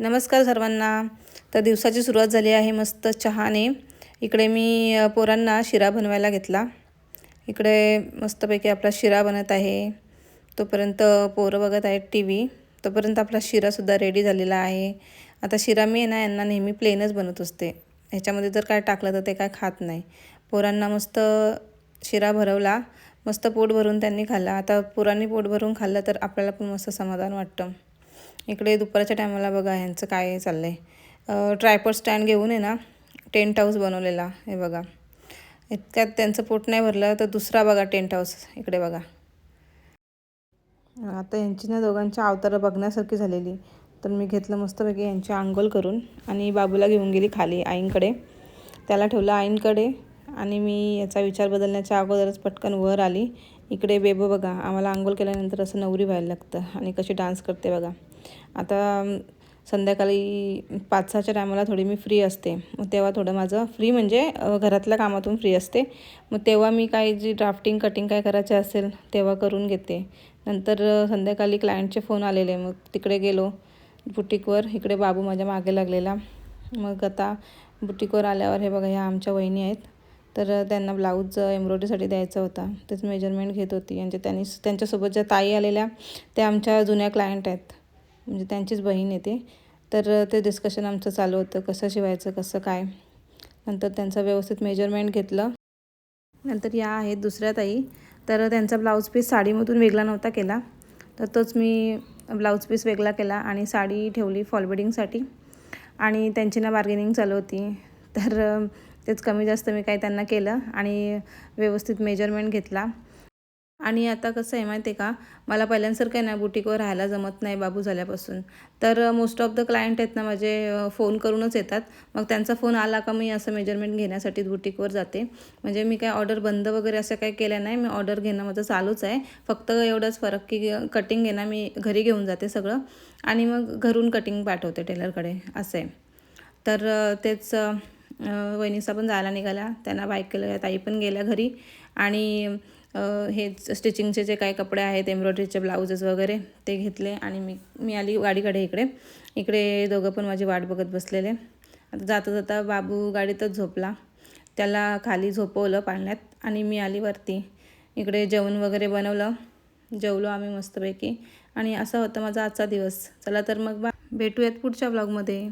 नमस्कार सर्वांना. तर दिवसाची सुरुवात झाली आहे मस्त चहाने. इकडे मी पोरांना शिरा बनवायला घेतला. इकडे मस्तपैकी आपला शिरा बनत आहे. तोपर्यंत पोरं बघत आहेत TV. तोपर्यंत आपला शिरासुद्धा रेडी झालेला आहे. आता शिरा मी ना यांना नेहमी प्लेनच बनवत असते. ह्याच्यामध्ये जर काय टाकलं तर ते काय खात नाही. पोरांना मस्त शिरा भरवला, मस्त पोट भरून त्यांनी खाल्ला. आता पोरांनी पोट भरून खाल्लं तर आपल्याला पण मस्त समाधान वाटतं. इकडे दुपारच्या टायमाला बघा ह्यांचं काय चाललं आहे. ट्रायपॉड स्टँड घेऊन आहे ना टेंट हाऊस बनवलेला. हे बघा, इतक्यात त्यांचं पोट नाही भरलं तर दुसरा बघा टेंट हाऊस इकडे बघा. आता यांची ना दोघांच्या अवतारं बघण्यासारखी झालेली. तर मी घेतलं मस्तपैकी यांची अंघोळ करून आणि बाबूला घेऊन गेली खाली आईंकडे. त्याला ठेवलं आईंकडे आणि मी याचा विचार बदलण्याच्या अगोदरच पटकन वर आली. इकडे बेबो बघा, आम्हाला अंघोळ केल्यानंतर असं नवरी व्हायला लागतं आणि कशी डान्स करते बघा. आता संध्याकाळी 5-6च्या टायमाला थोडी मी फ्री असते. मग तेव्हा थोडं माझं फ्री म्हणजे घरातल्या कामातून फ्री असते. मग तेव्हा मी काही जी ड्राफ्टिंग कटिंग काय करायचे असेल तेव्हा करून घेते. नंतर संध्याकाळी क्लायंटचे फोन आलेले, मग तिकडे गेलो बुटीकवर. इकडे बाबू माझ्या मागे लागलेला. मग आता बुटीकवर आल्यावर हे बघा, ह्या आमच्या वहिनी आहेत. तर त्यांना ब्लाऊज एम्ब्रॉयडरीसाठी द्यायचा होता, तेच मेजरमेंट घेत होती. म्हणजे त्यांच्यासोबत ज्या ताई आलेल्या त्या आमच्या जुन्या क्लायंट आहेत, म्हणजे त्यांचीच बहीण येते. तर ते डिस्कशन आमचं चालू होतं, कसं शिवायचं कसं काय. नंतर त्यांचं व्यवस्थित मेजरमेंट घेतलं. नंतर या आहेत दुसऱ्या ताई. तर त्यांचा ब्लाऊज पीस साडीमधून वेगळा नव्हता केला, तर तोच मी ब्लाऊज पीस वेगळा केला आणि साडी ठेवली फॉल बिडिंगसाठी. आणि त्यांची ना बार्गेनिंग चालू होती, तर तेच कमी जास्त मी काही त्यांना केलं आणि व्यवस्थित मेजरमेंट घेतला. आणि आता कसं आहे माहिती आहे का, मला पहिल्यांसारखं आहे ना बुटीकवर राहायला जमत नाही बाबू झाल्यापासून. तर मोस्ट ऑफ द क्लायंट आहेत ना माझे फोन करूनच येतात. मग त्यांचा फोन आला का मी असं मेजरमेंट घेण्यासाठी बुटीकवर जाते. म्हणजे मी काय ऑर्डर बंद वगैरे असं काही केलं नाही. मी ऑर्डर घेणं माझं चालूच आहे. फक्त एवढंच फरक की कटिंग आहे ना मी घरी घेऊन जाते सगळं आणि मग घरून कटिंग पाठवते टेलरकडे, असं आहे. तर तेच वहिनीचा पण जायला निघाला, त्यांना बाईक केलं. ताई पण गेल्या घरी आणि हेच स्टिचिंगचे जे काही कपडे आहेत एम्ब्रॉयडरीचे ब्लाउजेस वगैरे ते घेतले आणि मी आली गाडीकडे. इकडे दोघं पण माझी वाट बघत बसलेले. आता जाता जाता बाबू गाडीतच झोपला. त्याला खाली झोपवलं पाळण्यात आणि मी आली वरती. इकडे जेवण वगैरे बनवलं, जेवलो आम्ही मस्तपैकी. आणि असा होता माझा आजचा दिवस. चला तर मग भेटूयात पुढच्या ब्लॉगमध्ये.